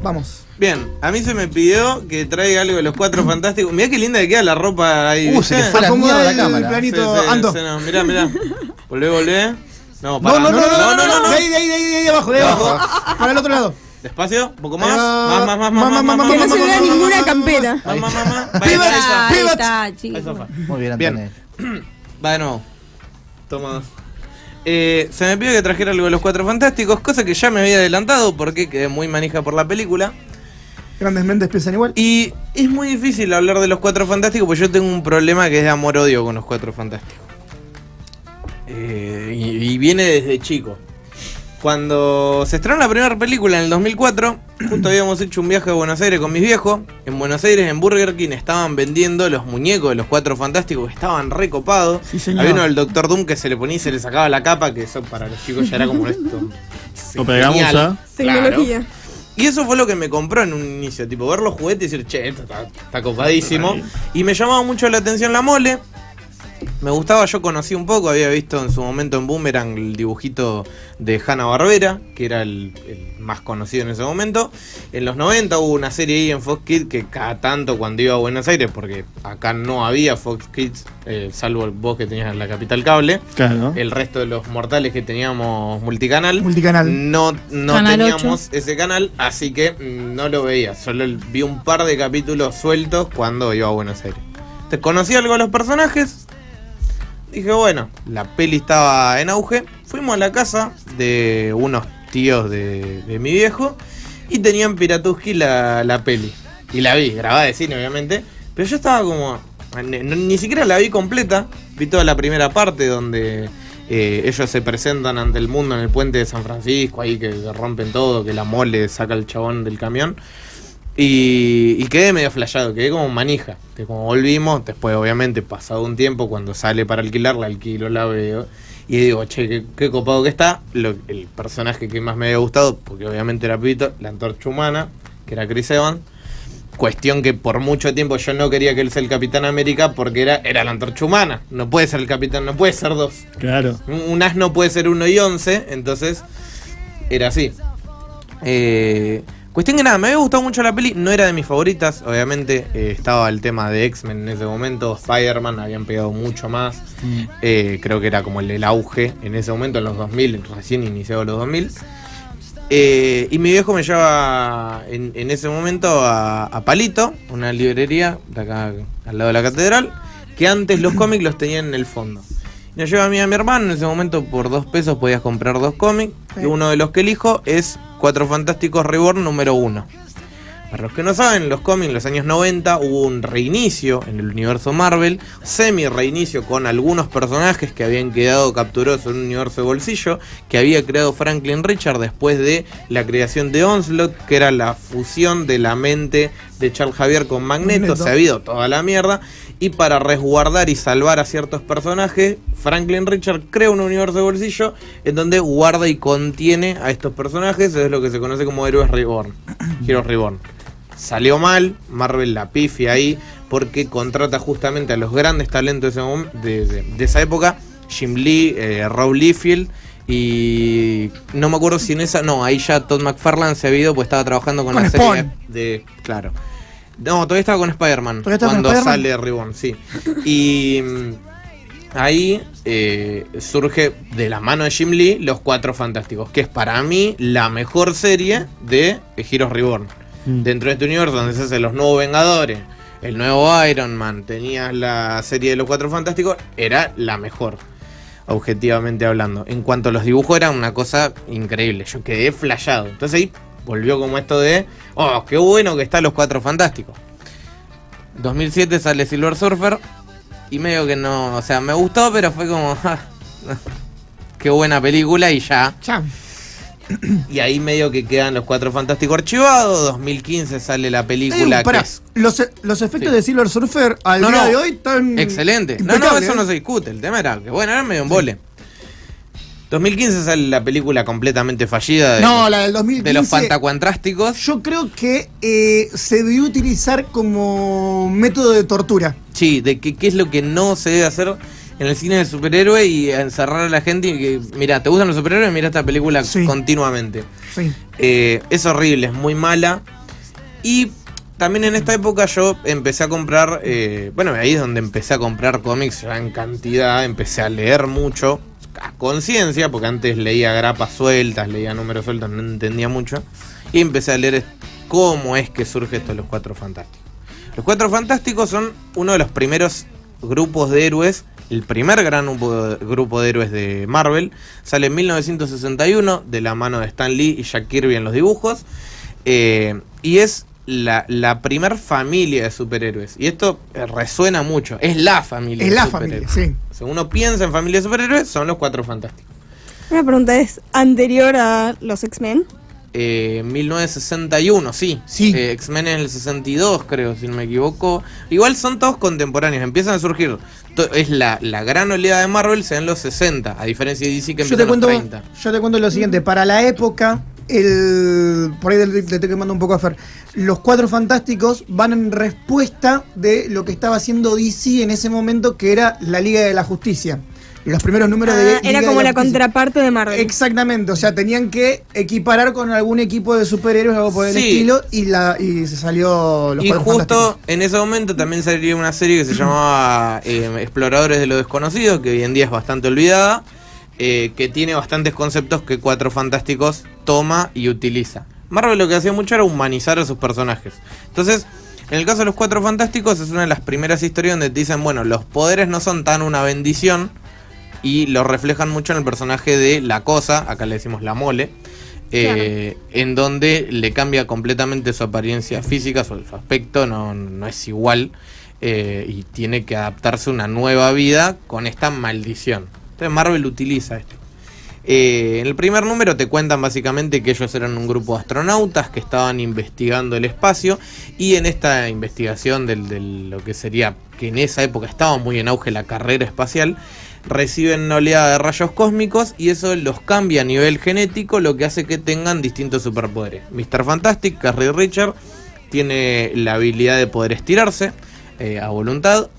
Vamos. Bien, a mí se me pidió que traiga algo de los Cuatro Fantásticos. Mirá qué linda que queda la ropa ahí. Se le fue la mierda a la cámara. Planito, Ando. No, mirá. Volvé. No, No. De ahí abajo, de abajo. Para el otro lado. Despacio, un poco más. Más. Que no se vea ninguna campera. Más. Ahí está, chicos. Muy bien, Bien. Antonio. Va de nuevo. Toma. Se me pidió que trajera algo de los Cuatro Fantásticos, cosa que ya me había adelantado porque quedé muy manija por la película. Grandes mentes piensan igual. Y es muy difícil hablar de los Cuatro Fantásticos porque yo tengo un problema que es de amor-odio con los Cuatro Fantásticos. Y viene desde chico. Cuando se estrenó la primera película en el 2004, justo habíamos hecho un viaje a Buenos Aires con mis viejos. En Buenos Aires, en Burger King, estaban vendiendo los muñecos de los Cuatro Fantásticos que estaban recopados. Sí, señor. Había uno del Doctor Doom que se le ponía y se le sacaba la capa, que eso para los chicos ya era como esto. Lo pegamos a... Tecnología. Y eso fue lo que me compró en un inicio, tipo ver los juguetes y decir, che, esto está copadísimo. Y me llamaba mucho la atención la mole. Me gustaba, yo conocí un poco, había visto en su momento en Boomerang el dibujito de Hanna-Barbera, que era el más conocido en ese momento. En los 90 hubo una serie ahí en Fox Kids que cada tanto cuando iba a Buenos Aires, porque acá no había Fox Kids, salvo vos que tenías la Capital Cable, Claro. el resto de los mortales que teníamos multicanal, Multicanal. no Canal teníamos ese canal, así que no lo veía, solo vi un par de capítulos sueltos cuando iba a Buenos Aires. Entonces conocí algo de los personajes. Dije, bueno, la peli estaba en auge. Fuimos a la casa de unos tíos de mi viejo y tenían Piratuski la peli. Y la vi, grabada de cine, obviamente. Pero yo estaba como... ni siquiera la vi completa. Vi toda la primera parte donde ellos se presentan ante el mundo en el puente de San Francisco. Ahí que rompen todo, que la mole saca al chabón del camión. Y quedé medio flashado, quedé como manija. Que como volvimos, después obviamente pasado un tiempo, cuando sale para alquilar, la alquilo, la veo. Y digo, che, qué copado que está. El personaje que más me había gustado, porque obviamente era pibito, la Antorcha Humana, que era Chris Evans. Cuestión que por mucho tiempo yo no quería que él sea el Capitán América, porque era la Antorcha Humana. No puede ser el Capitán, no puede ser dos. Claro. Un as no puede ser 1 y 11, entonces era así. Cuestión que nada, me había gustado mucho la peli, no era de mis favoritas, obviamente estaba el tema de X-Men en ese momento, Spider-Man habían pegado mucho más, creo que era como el auge en ese momento, en los 2000, recién iniciado los 2000, y mi viejo me lleva en ese momento a Palito, una librería de acá al lado de la catedral, que antes los cómics los tenían en el fondo. Y nos lleva a mí y a mi hermano, en ese momento por 2 pesos podías comprar 2 cómics, y uno de los que elijo es Cuatro Fantásticos Reborn número 1. Para los que no saben, los cómics en los años 90 hubo un reinicio en el universo Marvel, semi-reinicio con algunos personajes que habían quedado capturados en un universo de bolsillo, que había creado Franklin Richards después de la creación de Onslaught, que era la fusión de la mente de Charles Xavier con Magneto. Se ha habido toda la mierda. Y para resguardar y salvar a ciertos personajes, Franklin Richards crea un universo de bolsillo en donde guarda y contiene a estos personajes. Eso es lo que se conoce como Héroes Reborn. Heroes Reborn. Salió mal, Marvel la pifia ahí, porque contrata justamente a los grandes talentos de esa época, Jim Lee, Rob Liefeld, y no me acuerdo si en esa... No, ahí ya Todd McFarlane se había ido, pues estaba trabajando con la Spawn. serie de... Claro. No, todavía estaba con Spider-Man. Cuando sale Reborn, sí. Y ahí surge de la mano de Jim Lee Los Cuatro Fantásticos, que es para mí la mejor serie de Heroes Reborn. Dentro de este universo donde se hacen los nuevos Vengadores, el nuevo Iron Man, tenías la serie de Los Cuatro Fantásticos, era la mejor, objetivamente hablando. En cuanto a los dibujos, era una cosa increíble. Yo quedé flashado. Entonces ahí volvió como esto de, oh, qué bueno que están Los Cuatro Fantásticos. 2007 sale Silver Surfer y medio que no, o sea, me gustó, pero fue como, qué buena película y ya. Y ahí medio que quedan Los Cuatro Fantásticos archivados. 2015 sale la película que es... Los efectos de Silver Surfer al día de hoy están... Excelente. No, eso no se discute. El tema era que, bueno, era medio un vole. 2015 sale la película completamente fallida la del 2015, de los fantacuantrásticos. Yo creo que se debió utilizar como método de tortura. Sí, de qué es lo que no se debe hacer en el cine de superhéroe y encerrar a la gente y que, mira, ¿te gustan los superhéroes? Mira esta película continuamente. Sí. Es horrible, es muy mala. Y también en esta época yo empecé a comprar, ahí es donde empecé a comprar cómics ya en cantidad, empecé a leer mucho, a conciencia, porque antes leía grapas sueltas, leía números sueltos, no entendía mucho. Y empecé a leer cómo es que surge esto de los Cuatro Fantásticos. Los Cuatro Fantásticos son uno de los primeros grupos de héroes, el primer gran grupo de héroes de Marvel. Sale en 1961 de la mano de Stan Lee y Jack Kirby en los dibujos. Y es la primer familia de superhéroes. Y esto resuena mucho. Es la familia de superhéroes. Sí. O sea, uno piensa en familia de superhéroes, son los Cuatro Fantásticos. Una pregunta, ¿es anterior a los X-Men? 1961, sí. X-Men en el 62, creo, si no me equivoco. Igual son todos contemporáneos, empiezan a surgir. Es la gran oleada de Marvel, se da en los 60, a diferencia de DC que empieza en los 30. Yo te cuento lo siguiente, para la época, por ahí le estoy quemando un poco a Fer, los Cuatro Fantásticos van en respuesta de lo que estaba haciendo DC en ese momento, que era la Liga de la Justicia. Los primeros números de Liga era como de la contraparte de Marvel. Exactamente, o sea, tenían que equiparar con algún equipo de superhéroes o algo por el estilo, y se salió los Cuatro Fantásticos. Y justo en ese momento también salió una serie que se llamaba Exploradores de lo Desconocido, que hoy en día es bastante olvidada, que tiene bastantes conceptos que Cuatro Fantásticos toma y utiliza. Marvel lo que hacía mucho era humanizar a sus personajes. Entonces, en el caso de los Cuatro Fantásticos es una de las primeras historias donde te dicen, bueno, los poderes no son tan una bendición, y lo reflejan mucho en el personaje de La Cosa, acá le decimos La Mole, claro. En donde le cambia completamente su apariencia física, su aspecto no es igual, y tiene que adaptarse a una nueva vida con esta maldición. Entonces Marvel utiliza esto. En el primer número te cuentan básicamente que ellos eran un grupo de astronautas que estaban investigando el espacio, y en esta investigación de lo que sería, que en esa época estaba muy en auge la carrera espacial, reciben una oleada de rayos cósmicos y eso los cambia a nivel genético, lo que hace que tengan distintos superpoderes. Mr. Fantastic, que es Reed Richards, tiene la habilidad de poder estirarse a voluntad.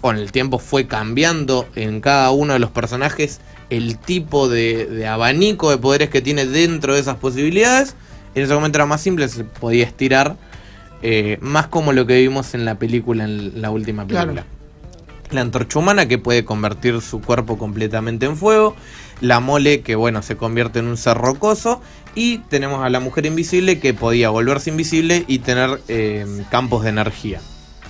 Con el tiempo fue cambiando en cada uno de los personajes el tipo de abanico de poderes que tiene dentro de esas posibilidades. En ese momento era más simple, se podía estirar, más como lo que vimos en la película, en la última película. Claro. La Antorcha Humana, que puede convertir su cuerpo completamente en fuego. La Mole, que se convierte en un ser rocoso. Y tenemos a la Mujer Invisible, que podía volverse invisible y tener campos de energía.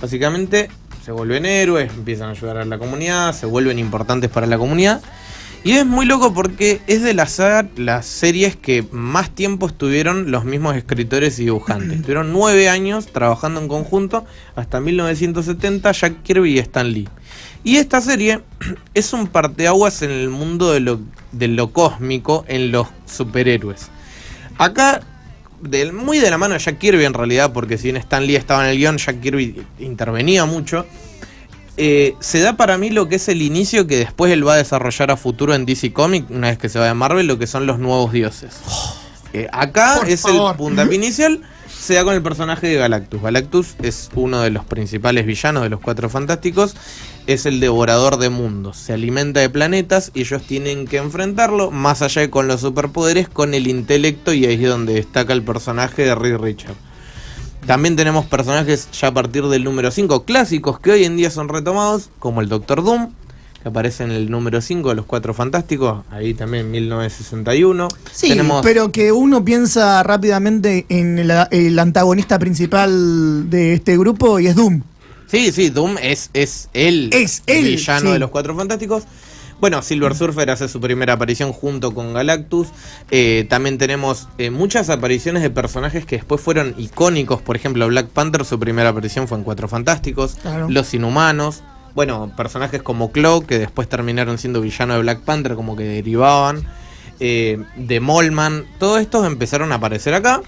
Básicamente se vuelven héroes, empiezan a ayudar a la comunidad, se vuelven importantes para la comunidad. Y es muy loco porque es de las series que más tiempo estuvieron los mismos escritores y dibujantes. Estuvieron 9 años trabajando en conjunto, hasta 1970, Jack Kirby y Stan Lee. Y esta serie es un parteaguas en el mundo de lo cósmico, en los superhéroes. Acá, muy de la mano de Jack Kirby en realidad, porque si bien Stan Lee estaba en el guión, Jack Kirby intervenía mucho. Se da para mí lo que es el inicio que después él va a desarrollar a futuro en DC Comics, una vez que se va de Marvel, lo que son los nuevos dioses. Acá por es favor. El puntapié inicial, se da con el personaje de Galactus. Galactus es uno de los principales villanos de los Cuatro Fantásticos, es el devorador de mundos, se alimenta de planetas y ellos tienen que enfrentarlo, más allá de con los superpoderes, con el intelecto, y ahí es donde destaca el personaje de Reed Richards. También tenemos personajes ya a partir del número 5 clásicos que hoy en día son retomados, como el Doctor Doom, que aparece en el número 5 de los Cuatro Fantásticos, ahí también en 1961. Sí, pero que uno piensa rápidamente en el antagonista principal de este grupo y es Doom. Sí, Doom es el villano de los Cuatro Fantásticos. Bueno, Silver Surfer hace su primera aparición junto con Galactus. También tenemos muchas apariciones de personajes que después fueron icónicos. Por ejemplo, Black Panther, su primera aparición fue en Cuatro Fantásticos. Claro. Los Inhumanos. Bueno, personajes como Claw, que después terminaron siendo villano de Black Panther, como que derivaban. De Moleman. Todos estos empezaron a aparecer acá.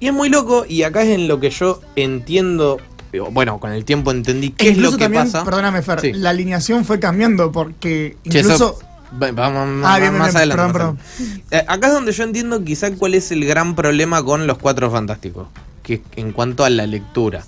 Y es muy loco, y acá es en lo que yo entiendo... Bueno, con el tiempo entendí qué es lo que también, pasa. Perdóname, Fer, sí. La alineación fue cambiando porque incluso... Vamos más adelante. Perdón. Acá es donde yo entiendo quizá cuál es el gran problema con los Cuatro Fantásticos, que en cuanto a la lectura.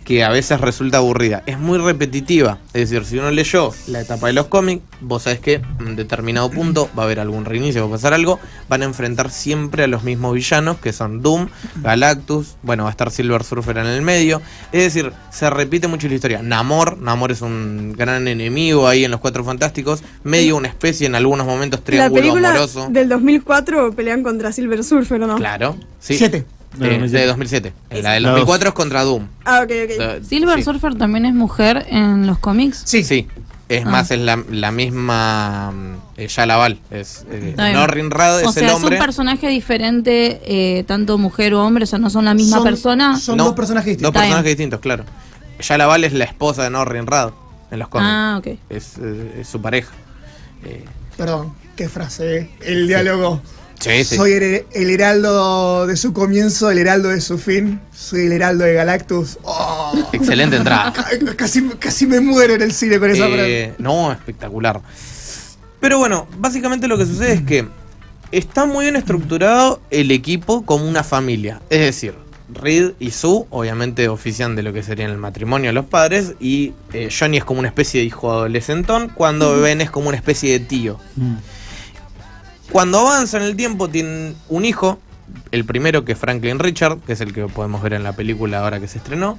que a veces resulta aburrida. Es muy repetitiva. Es decir, si uno leyó la etapa de los cómics, vos sabés que en determinado punto va a haber algún reinicio, va a pasar algo, van a enfrentar siempre a los mismos villanos, que son Doom, Galactus, bueno, va a estar Silver Surfer en el medio. Es decir, se repite mucho la historia. Namor es un gran enemigo ahí en los Cuatro Fantásticos, medio una especie en algunos momentos La triángulo película amoroso. del 2004 pelean contra Silver Surfer, ¿o no? Claro, sí. 7. De 2007. La del 2004 es contra Doom. Ah, ok. Silver Sí. Surfer también es mujer en los cómics. Sí. Es más, es la misma Yalaval. Es Está bien. Norrin Rad es O el sea, es hombre. un personaje diferente, tanto mujer o hombre, o sea, no son la misma persona. Son No, dos personajes distintos. Dos personajes distintos, claro. Yalaval es la esposa de Norrin Rad en los cómics. Ah, ok. Es su pareja. Perdón, qué frase, el diálogo. Sí. Soy el heraldo de su comienzo, el heraldo de su fin. Soy el heraldo de Galactus. Oh, Excelente entrada. casi me muero en el cine con esa frase. No, espectacular. Pero bueno, básicamente lo que sucede es que está muy bien estructurado el equipo como una familia. Es decir, Reed y Sue obviamente ofician de lo que sería el matrimonio de los padres. Y Johnny es como una especie de hijo adolescentón, cuando Ben es como una especie de tío. Cuando avanza en el tiempo tienen un hijo, el primero que es Franklin Richard, que es el que podemos ver en la película ahora que se estrenó.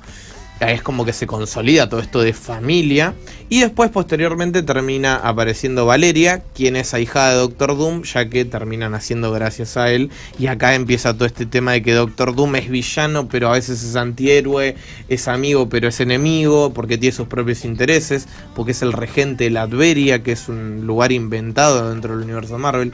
Es como que se consolida todo esto de familia. Y después posteriormente termina apareciendo Valeria, quien es ahijada de Doctor Doom, ya que terminan haciendo gracias a él. Y acá empieza todo este tema de que Doctor Doom es villano, pero a veces es antihéroe, es amigo pero es enemigo, porque tiene sus propios intereses, porque es el regente de la Adveria, que es un lugar inventado dentro del universo Marvel.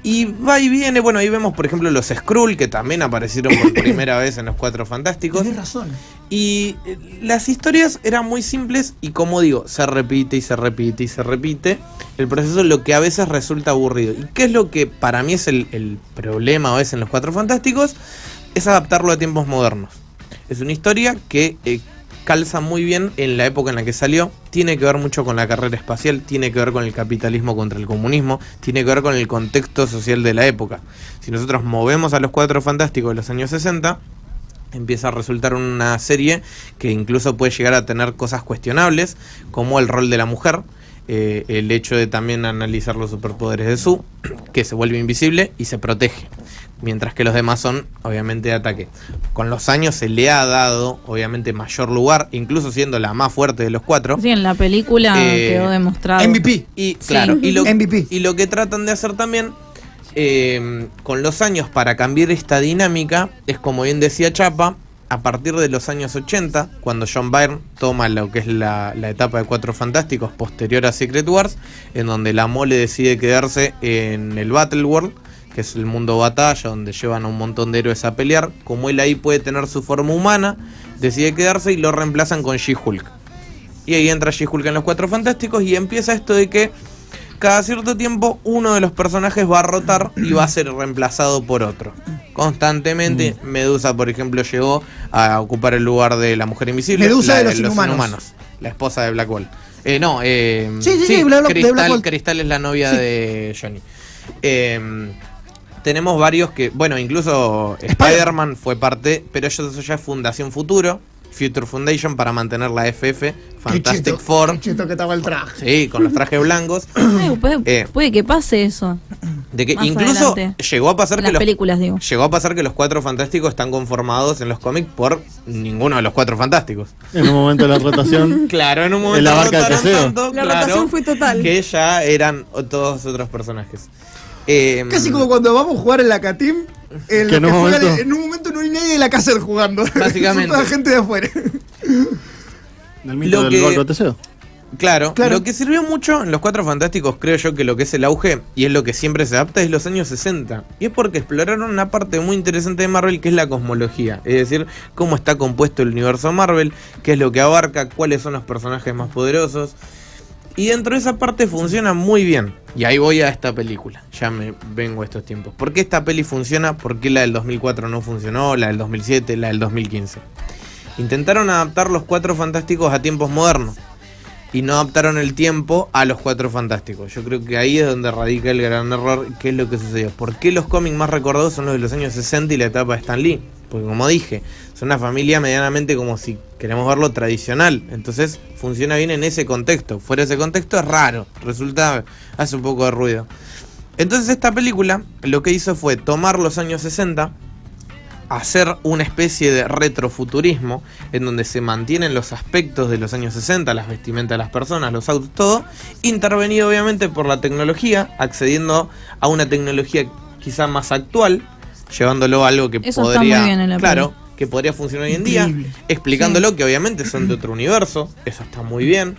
Y va y viene, bueno, ahí vemos por ejemplo los Skrull, que también aparecieron por primera vez en los Cuatro Fantásticos. Tienes razón. Y las historias eran muy simples y, como digo, se repite y se repite y se repite el proceso, lo que a veces resulta aburrido. ¿Y qué es lo que para mí es el problema a veces en los Cuatro Fantásticos? Es adaptarlo a tiempos modernos. Es una historia que calza muy bien en la época en la que salió. Tiene que ver mucho con la carrera espacial, tiene que ver con el capitalismo contra el comunismo, tiene que ver con el contexto social de la época. Si nosotros movemos a los Cuatro Fantásticos de los años 60, empieza a resultar una serie que incluso puede llegar a tener cosas cuestionables, como el rol de la mujer, el hecho de también analizar los superpoderes de Sue, que se vuelve invisible y se protege, mientras que los demás son obviamente de ataque. Con los años se le ha dado obviamente mayor lugar, incluso siendo la más fuerte de los cuatro. Sí, en la película quedó demostrado. MVP. Y claro, Sí. MVP. y lo que tratan de hacer también con los años para cambiar esta dinámica es, como bien decía Chapa, a partir de los años 80, cuando John Byrne toma lo que es la etapa de Cuatro Fantásticos posterior a Secret Wars, en donde la Mole decide quedarse en el Battleworld, que es el mundo batalla, donde llevan a un montón de héroes a pelear. Como él ahí puede tener su forma humana, decide quedarse y lo reemplazan con She-Hulk. Y ahí entra She-Hulk en los Cuatro Fantásticos y empieza esto de que cada cierto tiempo uno de los personajes va a rotar y va a ser reemplazado por otro. Constantemente, Medusa, por ejemplo, llegó a ocupar el lugar de la Mujer Invisible. Medusa de los Inhumanos. Inhumanos. La esposa de Black Bolt. Sí, Sí, Black Cristal, Bolt. Cristal es la novia de Johnny. Tenemos varios que, bueno, incluso Spider-Man fue parte, pero eso ya es Fundación Futuro, Future Foundation, para mantener la FF, Fantastic Four. Qué cheto que estaba el traje. Sí, con los trajes blancos. Puede que pase eso. De que Más incluso adelante. llegó a pasar En que las películas, digo. llegó a pasar que los Cuatro Fantásticos están conformados en los cómics por ninguno de los Cuatro Fantásticos. En un momento de la rotación. Claro, en un momento En la barca de rotaron Teseo. tanto, La claro, rotación fue total. que ya eran todos otros personajes. Casi como cuando vamos a jugar en la Catim. Que en un momento- En un momento no hay nadie de la casa jugando. Básicamente. Son toda gente de afuera. Del mito Lo del que- barco de Teseo. Claro, Claro. lo que sirvió mucho en los Cuatro Fantásticos, creo yo, que lo que es el auge, y es lo que siempre se adapta, es los años 60. Y es porque exploraron una parte muy interesante de Marvel, que es la cosmología. Es decir, cómo está compuesto el universo Marvel, qué es lo que abarca, cuáles son los personajes más poderosos. Y dentro de esa parte funciona muy bien. Y ahí voy a esta película. Ya me vengo a estos tiempos. ¿Por qué esta peli funciona? ¿Por qué la del 2004 no funcionó? La del 2007, la del 2015. Intentaron adaptar los Cuatro Fantásticos a tiempos modernos. Y no adaptaron el tiempo a los Cuatro Fantásticos. Yo creo que ahí es donde radica el gran error. ¿Qué es lo que sucedió? ¿Por qué los cómics más recordados son los de los años 60 y la etapa de Stan Lee? porque como dije, son una familia medianamente, como si queremos verlo, tradicional. Entonces funciona bien en ese contexto. Fuera de ese contexto es raro, hace un poco de ruido. Entonces esta película lo que hizo fue tomar los años 60, hacer una especie de retrofuturismo en donde se mantienen los aspectos de los años 60, las vestimentas de las personas, los autos, todo, intervenido obviamente por la tecnología, accediendo a una tecnología quizá más actual, llevándolo a algo que Eso podría, está muy bien en la claro, que podría funcionar hoy en día, Increíble. explicándolo que obviamente son de otro universo, eso está muy bien.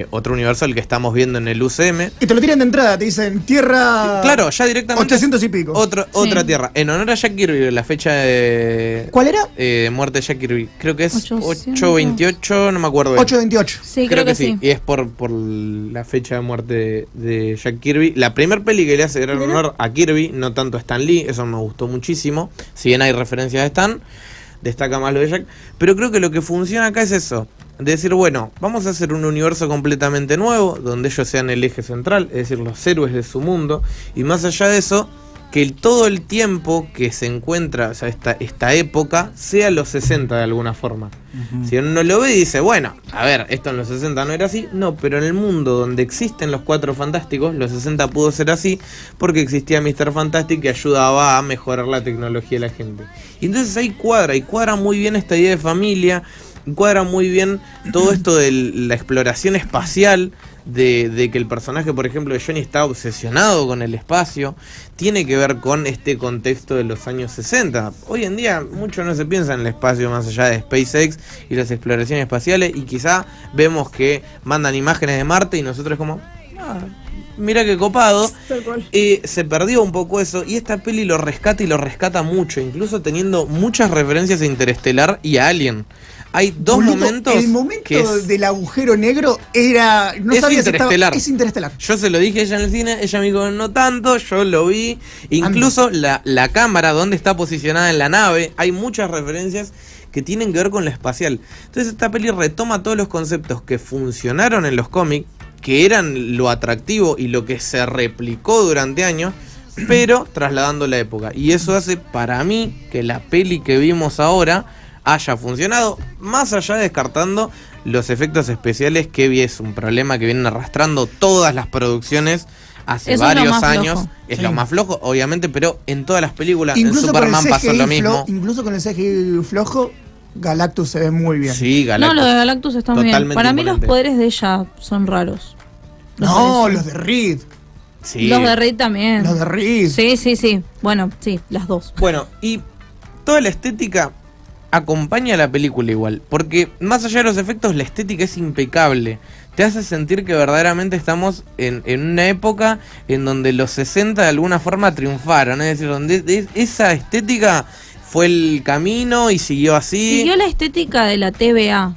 Otro universo el que estamos viendo en el UCM. Y te lo tiran de entrada, te dicen tierra. Claro, ya directamente 800 y pico. Otra tierra. En honor a Jack Kirby, la fecha de ¿Cuál era? muerte de Jack Kirby, creo que es 800. 828, no me acuerdo bien. 828. Sí, creo que sí. Y es por la fecha de muerte de Jack Kirby. La primer peli que le hace gran honor a Kirby, no tanto a Stan Lee, eso me gustó muchísimo. Si bien hay referencias a Stan, destaca más lo de Jack. Pero creo que lo que funciona acá es eso. De decir, bueno, vamos a hacer un universo completamente nuevo, donde ellos sean el eje central, es decir, los héroes de su mundo. Y más allá de eso, que todo el tiempo que se encuentra, o sea, esta época, sea los 60 de alguna forma. Si uno lo ve y dice, bueno, a ver, esto en los 60 no era así. No, pero en el mundo donde existen los Cuatro Fantásticos, los 60 pudo ser así, porque existía Mr. Fantastic que ayudaba a mejorar la tecnología de la gente. Y entonces ahí cuadra muy bien esta idea de familia, cuadra muy bien todo esto de la exploración espacial, de que el personaje, por ejemplo, de Johnny está obsesionado con el espacio, tiene que ver con este contexto de los años 60. Hoy en día mucho no se piensa en el espacio más allá de SpaceX y las exploraciones espaciales, y quizá vemos que mandan imágenes de Marte y nosotros como, mira qué copado. Tal cual. Se perdió un poco eso, y esta peli lo rescata y lo rescata mucho, incluso teniendo muchas referencias a Interestelar y a Alien. Hay dos Boludo, momentos. El momento que es, del agujero negro era. No es sabía si estaba- Interestelar. Es Interestelar. Yo se lo dije a ella en el cine, ella me dijo no tanto, yo lo vi. Incluso la cámara donde está posicionada en la nave, hay muchas referencias que tienen que ver con lo espacial. Entonces esta peli retoma todos los conceptos que funcionaron en los cómics, que eran lo atractivo y lo que se replicó durante años, pero trasladando la época. Y eso hace para mí que la peli que vimos ahora haya funcionado, más allá de descartando los efectos especiales, que es un problema que vienen arrastrando todas las producciones hace Eso es lo varios más años. flojo. Es Sí. lo más flojo, obviamente, pero en todas las películas, en Incluso con el Superman pasó CGI lo mismo. incluso con el CGI flojo, Galactus se ve muy bien. Sí, Galactus. No, lo de Galactus está muy bien. Totalmente Para mí los imponente. poderes de ella son raros. No, parece. los de Reed. Sí. Los de Reed también. Los de Reed. Sí. Bueno, sí, las dos. Bueno, y toda la estética acompaña a la película igual, porque más allá de los efectos, la estética es impecable. Te hace sentir que verdaderamente estamos en una época en donde los 60 de alguna forma triunfaron, es decir, donde esa estética fue el camino y siguió así. Siguió la estética de la TVA,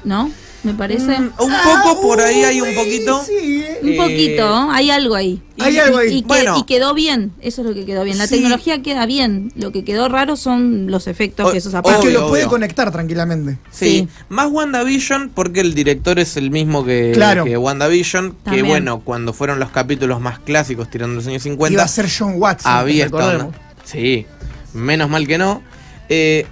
¿no? Me parece. Un poco por ahí hay un poquito. Sí, Un poquito, hay algo ahí. Hay algo ahí. Bueno. Y quedó bien, eso es lo que quedó bien. La Sí. tecnología queda bien. Lo que quedó raro son los efectos, que esos Es aparte. que Obvio, lo puede obvio. conectar tranquilamente. Sí, Sí. más WandaVision porque el director es el mismo que WandaVision, que También. bueno, cuando fueron los capítulos más clásicos tirando los años 50, Iba a ser John Watson. había estado recordemos. sí, menos mal que no.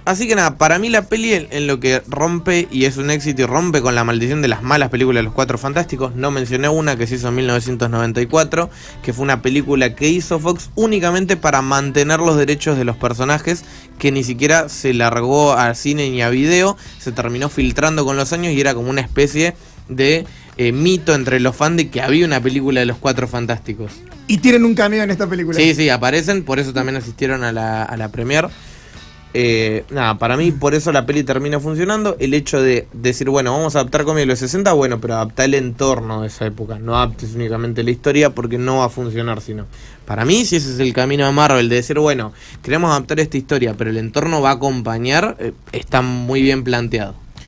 Así que nada, para mí la peli en lo que rompe, y es un éxito y rompe con la maldición de las malas películas de los Cuatro Fantásticos, no mencioné una que se hizo en 1994, que fue una película que hizo Fox únicamente para mantener los derechos de los personajes, que ni siquiera se largó al cine ni a video, se terminó filtrando con los años y era como una especie de mito entre los fans de que había una película de los Cuatro Fantásticos. Y tienen un cameo en esta película. Sí, aparecen, por eso también asistieron a la premiere. Nada, para mí por eso la peli termina funcionando. El hecho de decir, bueno, vamos a adaptar cómics de los 60, bueno, pero adaptar el entorno de esa época. No adaptes únicamente la historia porque no va a funcionar, sino. Para mí, si ese es el camino de Marvel, de decir, bueno, queremos adaptar esta historia, pero el entorno va a acompañar, está muy bien planteado.